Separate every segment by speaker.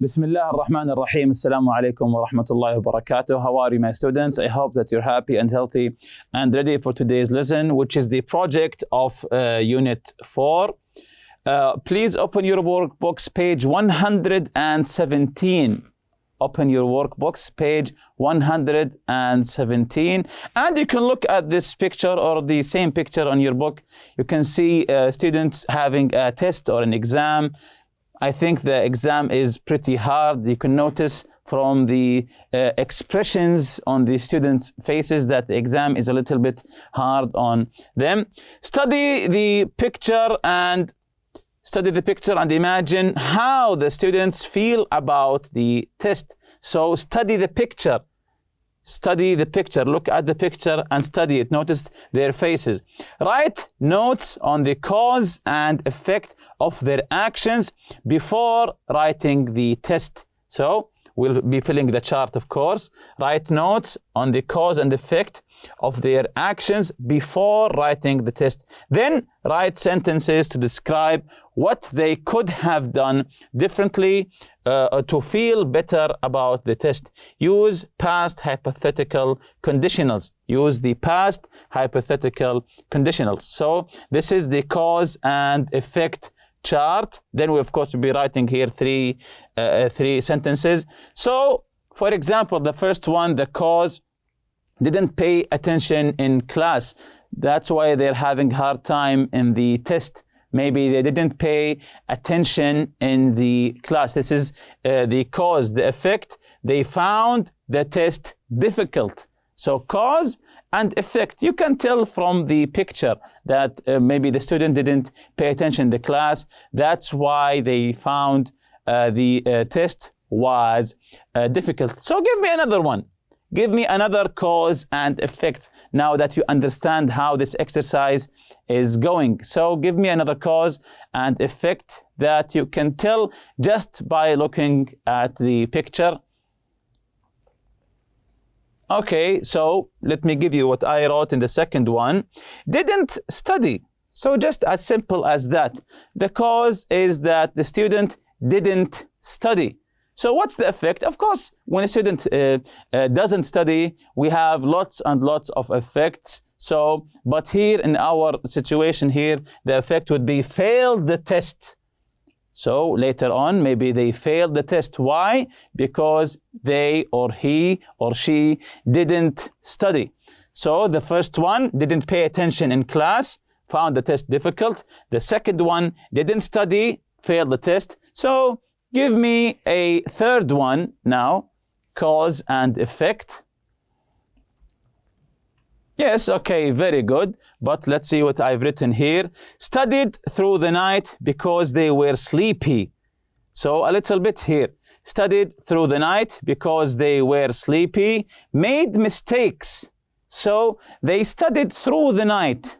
Speaker 1: بسم الله الرحمن الرحيم. السلام عليكم ورحمة الله وبركاته. How are you, my students? I hope that you're happy and healthy and ready for today's lesson, which is the project of Unit 4. Please open your workbooks, page 117. Open your workbooks, page 117. And you can look at this picture or the same picture on your book. You can see students having a test or an exam. I think the exam is pretty hard. You can notice from the expressions on the students' faces that the exam is a little bit hard on them. Study the picture and imagine how the students feel about the test. So study the picture. Study the picture. Look at the picture and study it. Notice their faces. Write notes on the cause and effect of their actions before writing the test. So we'll be filling the chart, of course. Write notes on the cause and effect of their actions before writing the test. Then write sentences to describe what they could have done differently to feel better about the test. Use past hypothetical conditionals. Use the past hypothetical conditionals. So this is the cause and effect chart. Then we, of course, will be writing here three sentences. So, for example, the first one, the cause, didn't pay attention in class. That's why they're having hard time in the test. Maybe they didn't pay attention in the class. This is the cause. The effect, they found the test difficult. So cause and effect. You can tell from the picture that maybe the student didn't pay attention in the class. That's why they found the test was difficult. So give me another one. Give me another cause and effect now that you understand how this exercise is going. So give me another cause and effect that you can tell just by looking at the picture. Okay, so let me give you what I wrote in the second one. Didn't study. So just as simple as that. The cause is that the student didn't study. So what's the effect? Of course, when a student doesn't study, we have lots and lots of effects. So, but here in our situation here, the effect would be failed the test. So later on, maybe they failed the test. Why? Because they or he or she didn't study. So the first one, didn't pay attention in class, found the test difficult. The second one, didn't study, failed the test. So give me a third one now, cause and effect. Yes, okay, very good. But let's see what I've written here. Studied through the night because they were sleepy. So a little bit here. Studied through the night because they were sleepy. Made mistakes. So they studied through the night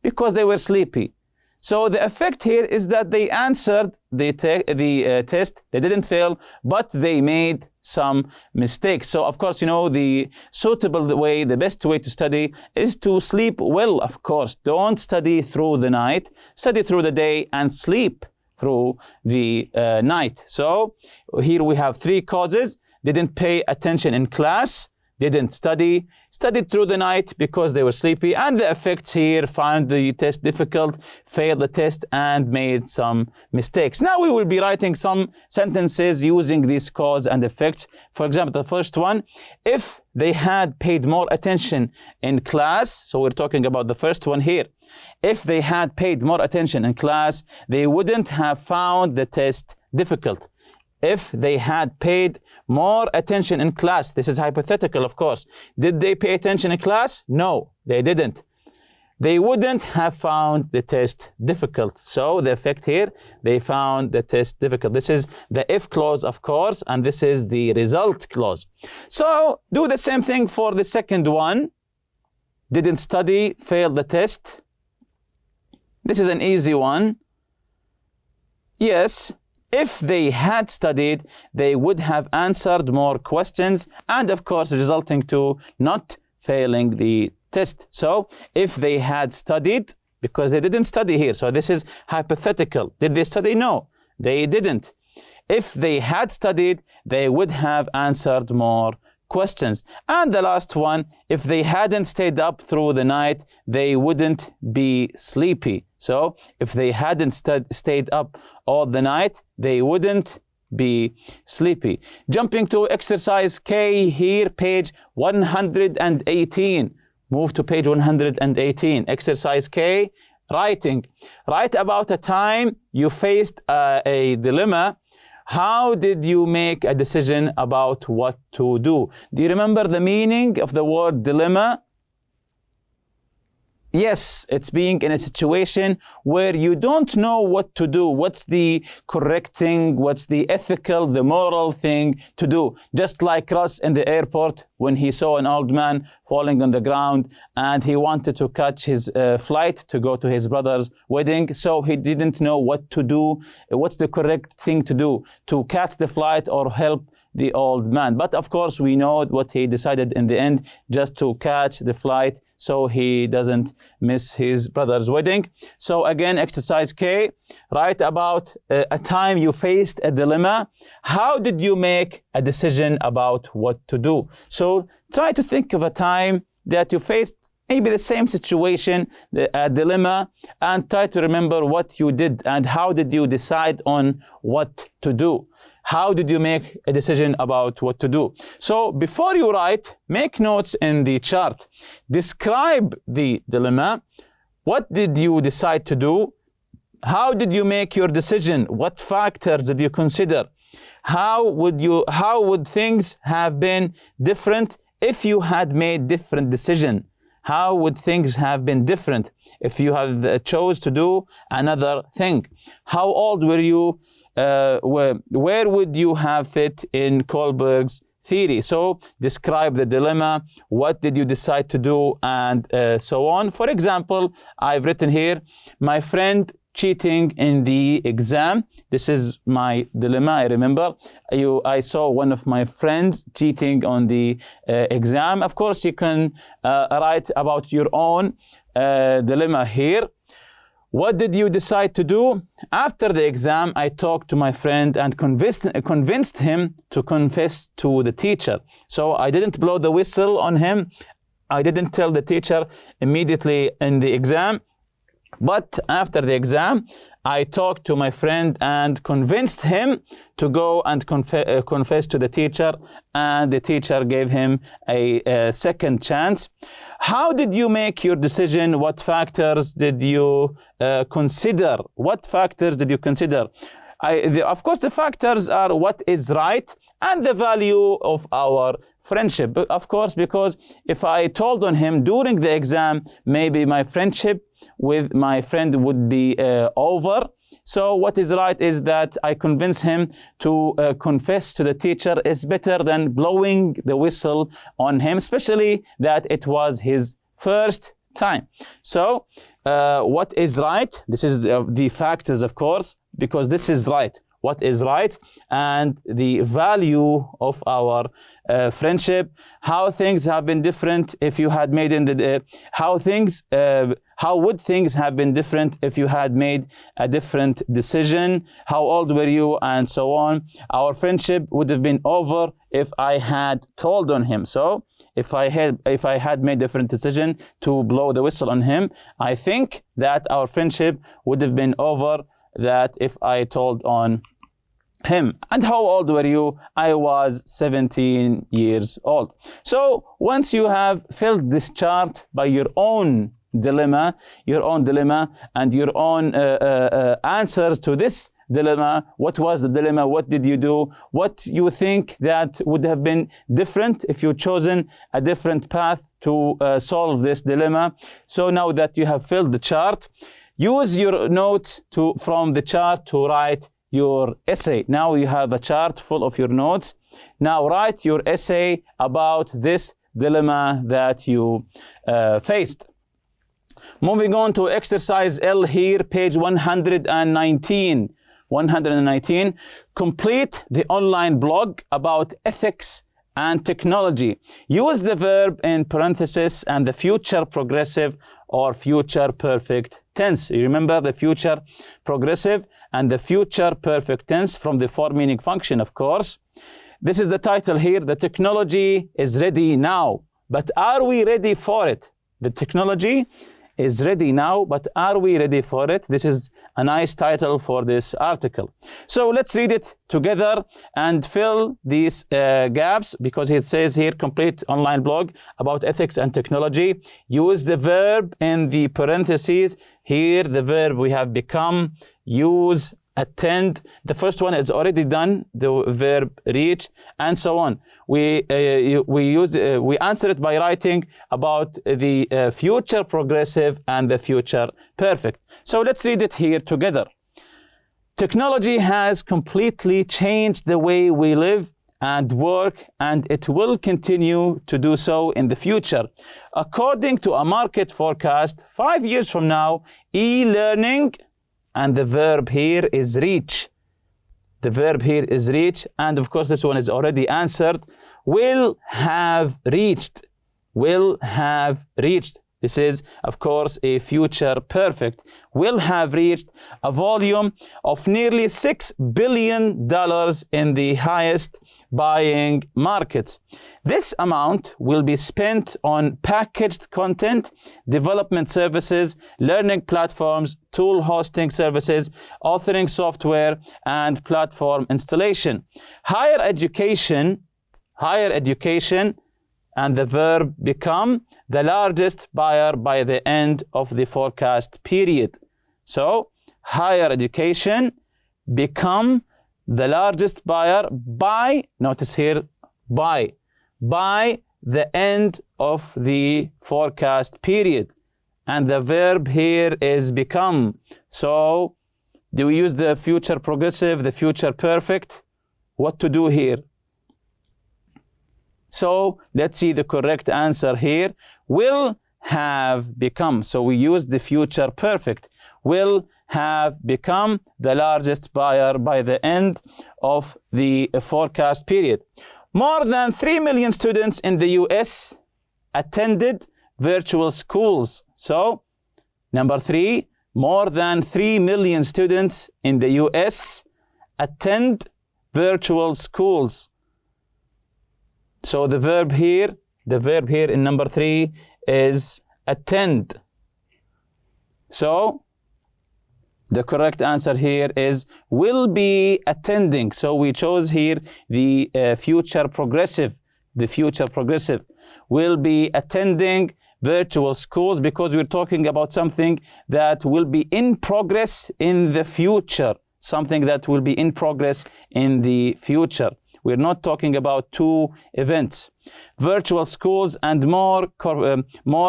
Speaker 1: because they were sleepy. So the effect here is that they answered the test, they didn't fail, but they made some mistakes. So of course, you know, the suitable way, the best way to study is to sleep well, of course. Don't study through the night, study through the day and sleep through the night. So here we have three causes. Didn't pay attention in class, didn't study, studied through the night because they were sleepy, and the effects here, found the test difficult, failed the test, and made some mistakes. Now we will be writing some sentences using these cause and effects. For example, the first one, if they had paid more attention in class, so we're talking about the first one here. If they had paid more attention in class, they wouldn't have found the test difficult. If they had paid more attention in class, this is hypothetical, of course. Did they pay attention in class? No, they didn't. They wouldn't have found the test difficult. So the effect here, they found the test difficult. This is the if clause, of course, and this is the result clause. So do the same thing for the second one. Didn't study, failed the test. This is an easy one. Yes. If they had studied, they would have answered more questions and, of course, resulting to not failing the test. So, if they had studied, because they didn't study here, so this is hypothetical. Did they study? No, they didn't. If they had studied, they would have answered more questions. And the last one, if they hadn't stayed up through the night, they wouldn't be sleepy. So if they hadn't stayed up all the night, they wouldn't be sleepy. Jumping to exercise K here, page 118. Move to page 118. Exercise K, writing. Write about a time you faced a dilemma. How did you make a decision about what to do? Do you remember the meaning of the word dilemma? Yes, it's being in a situation where you don't know what to do. What's the correct thing? What's the ethical, the moral thing to do? Just like Russ in the airport when he saw an old man falling on the ground and he wanted to catch his flight to go to his brother's wedding. So he didn't know what to do. What's the correct thing to do? To catch the flight or help the old man? But of course, we know what he decided in the end, just to catch the flight so he doesn't miss his brother's wedding. So again, exercise K, write about a time you faced a dilemma. How did you make a decision about what to do? So try to think of a time that you faced maybe the same situation, a dilemma, and try to remember what you did and how did you decide on what to do. How did you make a decision about what to do? So before you write, make notes in the chart. Describe the dilemma. What did you decide to do? How did you make your decision? What factors did you consider? How would things have been different if you had made different decision? How would things have been different if you had chose to do another thing? How old were you? Where would you have fit in Kohlberg's theory? So describe the dilemma, what did you decide to do, and so on. For example, I've written here, my friend cheating in the exam. This is my dilemma. I remember I saw one of my friends cheating on the exam. Of course, you can write about your own dilemma here. What did you decide to do? After the exam, I talked to my friend and convinced him to confess to the teacher. So I didn't blow the whistle on him. I didn't tell the teacher immediately in the exam. But after the exam, I talked to my friend and convinced him to go and confess to the teacher, and the teacher gave him a second chance. How did you make your decision? What factors did you consider? What factors did you consider? Of course, the factors are what is right and the value of our friendship. Of course, because if I told on him during the exam, maybe my friendship with my friend would be over. So what is right is that I convince him to confess to the teacher is better than blowing the whistle on him, especially that it was his first time. So what is right? This is the factors, of course, because this is right. What is right and the value of our friendship. How things have been different if you had made how would things have been different if you had made a different decision? How old were you? And so on. Our friendship would have been over if I had told on him. So if I had made a different decision to blow the whistle on him, I think that our friendship would have been over that if I told on him. And how old were you? I was 17 years old. So once you have filled this chart by your own dilemma and your own answers to this dilemma, what was the dilemma, what did you do, what you think that would have been different if you chosen a different path to solve this dilemma. So now that you have filled the chart, use your notes from the chart to write your essay. Now you have a chart full of your notes. Now write your essay about this dilemma that you faced. Moving on to exercise L here, page 119. Complete the online blog about ethics and technology. Use the verb in parenthesis and the future progressive or future perfect tense. You remember the future progressive and the future perfect tense from the for meaning function, of course. This is the title here. The technology is ready now, but are we ready for it? The technology is ready now, but are we ready for it? This is a nice title for this article. So let's read it together and fill these gaps, because it says here, complete online blog about ethics and technology. Use the verb in the parentheses. Here, the verb we have become, use, attend. The first one is already done, the verb reach, and so on. We answer it by writing about the future progressive and the future perfect. So let's read it here together. Technology has completely changed the way we live and work, and it will continue to do so in the future. According to a market forecast, 5 years from now, e-learning, and the verb here is reach. The verb here is reach, and of course this one is already answered. Will have reached. Will have reached. This is, of course, a future perfect. Will have reached a volume of nearly $6 billion in the highest buying markets. This amount will be spent on packaged content, development services, learning platforms, tool hosting services, authoring software, and platform installation. Higher education, and the verb become the largest buyer by the end of the forecast period. So, higher education, become the largest buyer by, notice here, by the end of the forecast period. And the verb here is become. So, do we use the future progressive, the future perfect? What to do here? So, let's see the correct answer here. Will have become. So, we use the future perfect. Will have become the largest buyer by the end of the forecast period. More than 3 million students in the US attended virtual schools. So, number 3, more than 3 million students in the US attend virtual schools. So the verb here in number 3 is attend. So the correct answer here is will be attending. So we chose here the future progressive. The future progressive will be attending virtual schools, because we're talking about something that will be in progress in the future. Something that will be in progress in the future. We're not talking about two events. Virtual schools and more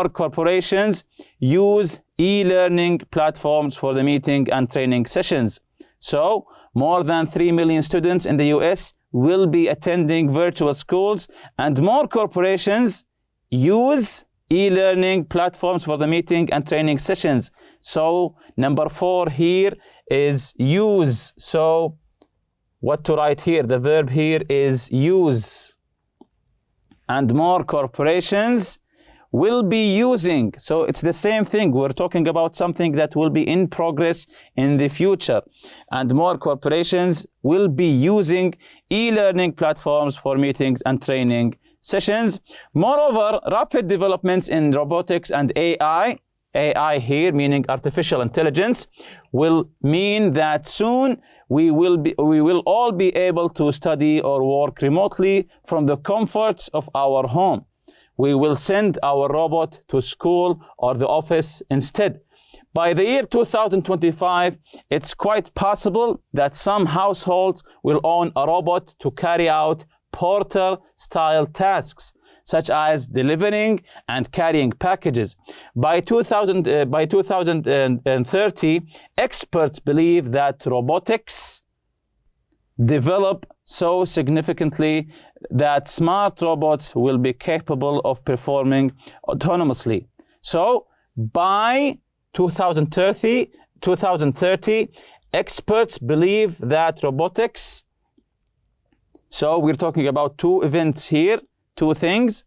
Speaker 1: corporations use e-learning platforms for the meeting and training sessions. So, more than 3 million students in the US will be attending virtual schools, and more corporations use e-learning platforms for the meeting and training sessions. So, number 4 here is use. So, what to write here? The verb here is use. And more corporations will be using. So it's the same thing. We're talking about something that will be in progress in the future. And more corporations will be using e-learning platforms for meetings and training sessions. Moreover, rapid developments in robotics and AI here meaning artificial intelligence, will mean that soon we will all be able to study or work remotely from the comforts of our home. We will send our robot to school or the office instead. By the year 2025, it's quite possible that some households will own a robot to carry out porter-style tasks, such as delivering and carrying packages. By 2030, experts believe that robotics develop so significantly that smart robots will be capable of performing autonomously. So, by 2030, experts believe that robotics So we're talking about two events here, two things.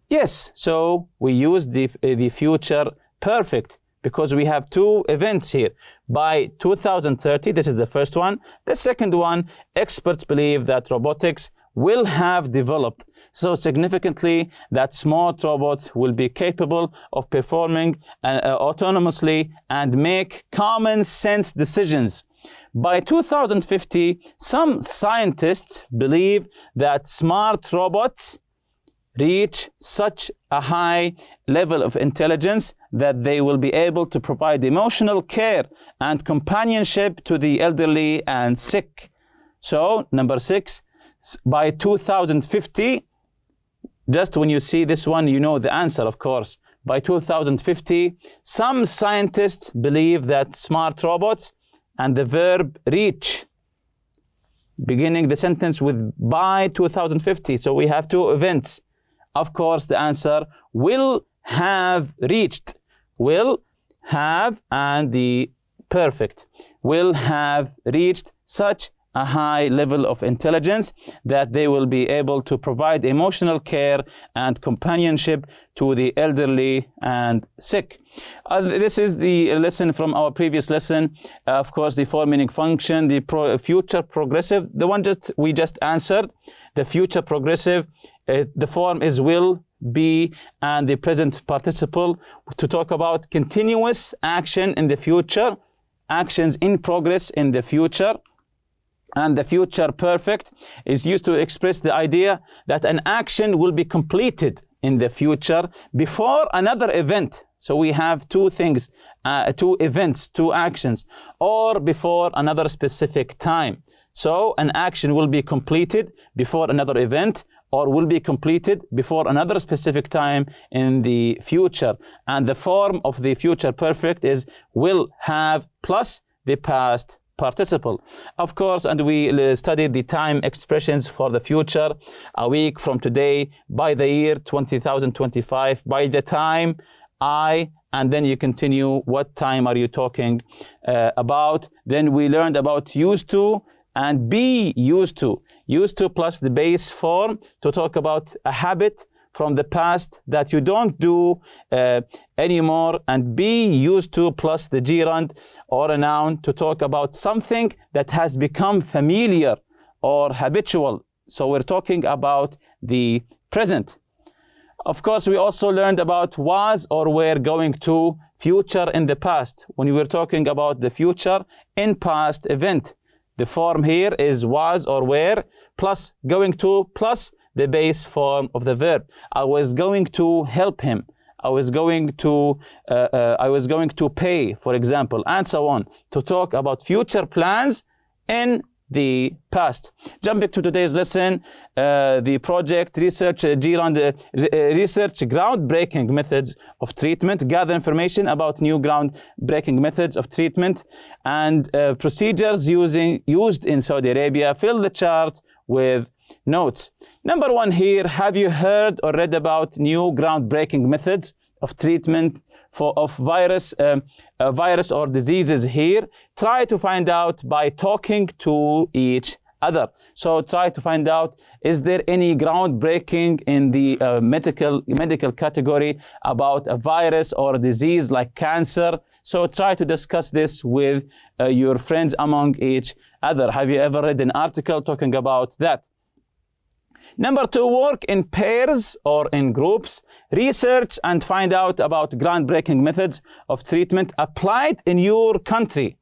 Speaker 1: Yes, so we use the future perfect because we have two events here. By 2030, this is the first one. The second one, experts believe that robotics will have developed so significantly that smart robots will be capable of performing autonomously and make common sense decisions. By 2050, some scientists believe that smart robots reach such a high level of intelligence that they will be able to provide emotional care and companionship to the elderly and sick. So, number 6, by 2050, just when you see this one, you know the answer, of course. By 2050, some scientists believe that smart robots and the verb reach, beginning the sentence with by 2050. So we have two events. Of course, the answer will have reached. Will have and the perfect. Will have reached such a high level of intelligence that they will be able to provide emotional care and companionship to the elderly and sick. This is the lesson from our previous lesson. Of course, the form meaning function, the future progressive, the one we just answered, the future progressive, the form is will, be, and the present participle to talk about continuous action in the future, actions in progress in the future. And the future perfect is used to express the idea that an action will be completed in the future before another event. So we have two things, two events, two actions, or before another specific time. So an action will be completed before another event, or will be completed before another specific time in the future. And the form of the future perfect is will have plus the past participle. Of course, and we studied the time expressions for the future, a week from today, by the year 2025, by the time, and then you continue, what time are you talking about? Then we learned about used to and be used to. Used to plus the base form to talk about a habit from the past that you don't do anymore, and be used to plus the gerund or a noun to talk about something that has become familiar or habitual. So we're talking about the present. Of course, we also learned about was or were going to, future in the past, when we were talking about the future in past event. The form here is was or were plus going to plus the base form of the verb. I was going to help him. I was going to pay, for example, and so on, to talk about future plans in the past. Jumping to today's lesson, the project research groundbreaking methods of treatment, gather information about new groundbreaking methods of treatment and procedures used in Saudi Arabia. Fill the chart with notes. Number 1 here, have you heard or read about new groundbreaking methods of treatment of virus or diseases here? Try to find out by talking to each other. So try to find out, is there any groundbreaking in the medical category about a virus or a disease like cancer? So try to discuss this with your friends among each other. Have you ever read an article talking about that? Number 2, work in pairs or in groups. Research and find out about groundbreaking methods of treatment applied in your country.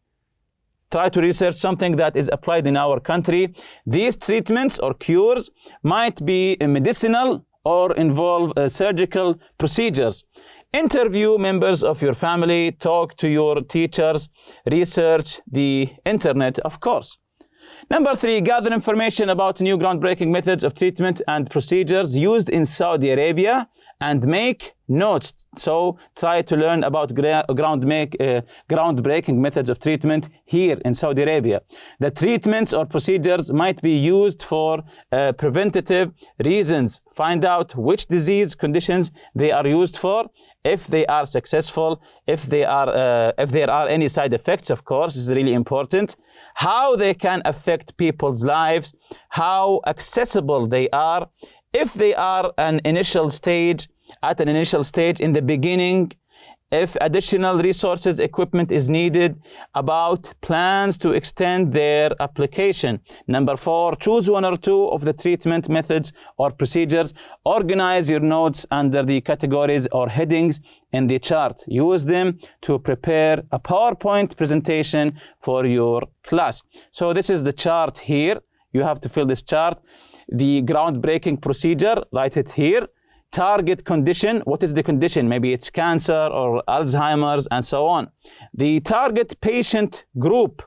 Speaker 1: Try to research something that is applied in our country. These treatments or cures might be medicinal or involve surgical procedures. Interview members of your family, talk to your teachers, research the internet, of course. Number 3, gather information about new groundbreaking methods of treatment and procedures used in Saudi Arabia and make notes. So try to learn about groundbreaking methods of treatment here in Saudi Arabia. The treatments or procedures might be used for preventative reasons. Find out which disease conditions they are used for, if they are successful, if there are any side effects, of course, is really important. how they can affect people's lives, how accessible they are, if they are at an initial stage in the beginning, if additional resources, equipment is needed, about plans to extend their application. Number 4, choose one or two of the treatment methods or procedures. Organize your notes under the categories or headings in the chart. Use them to prepare a PowerPoint presentation for your class. So this is the chart here. You have to fill this chart. The groundbreaking procedure, write it here. Target condition, what is the condition? Maybe it's cancer or Alzheimer's and so on. The target patient group,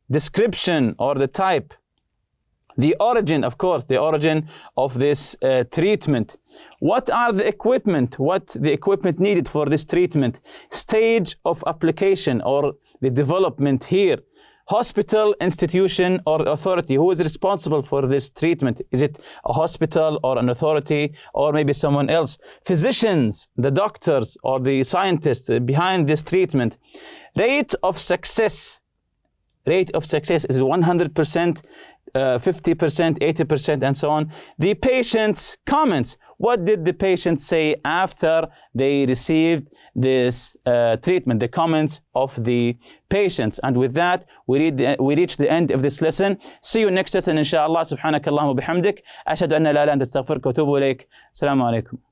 Speaker 1: description or the type. The origin, of course, the origin of this treatment. What are the equipment? What the equipment needed for this treatment? Stage of application or the development here. Hospital, institution, or authority. Who is responsible for this treatment? Is it a hospital or an authority or maybe someone else? Physicians, the doctors or the scientists behind this treatment. Rate of success. Rate of success is 100%, 50%, 80%, and so on. The patient's comments. What did the patient say after they received this treatment? The comments of the patients. And with that, we reach the end of this lesson. See you next lesson, inshallah. Subhanakallahumma bihamdik. Ashhadu an la ilaha illa anta astaghfiruka wa atubu ilayk. Assalamu alaikum.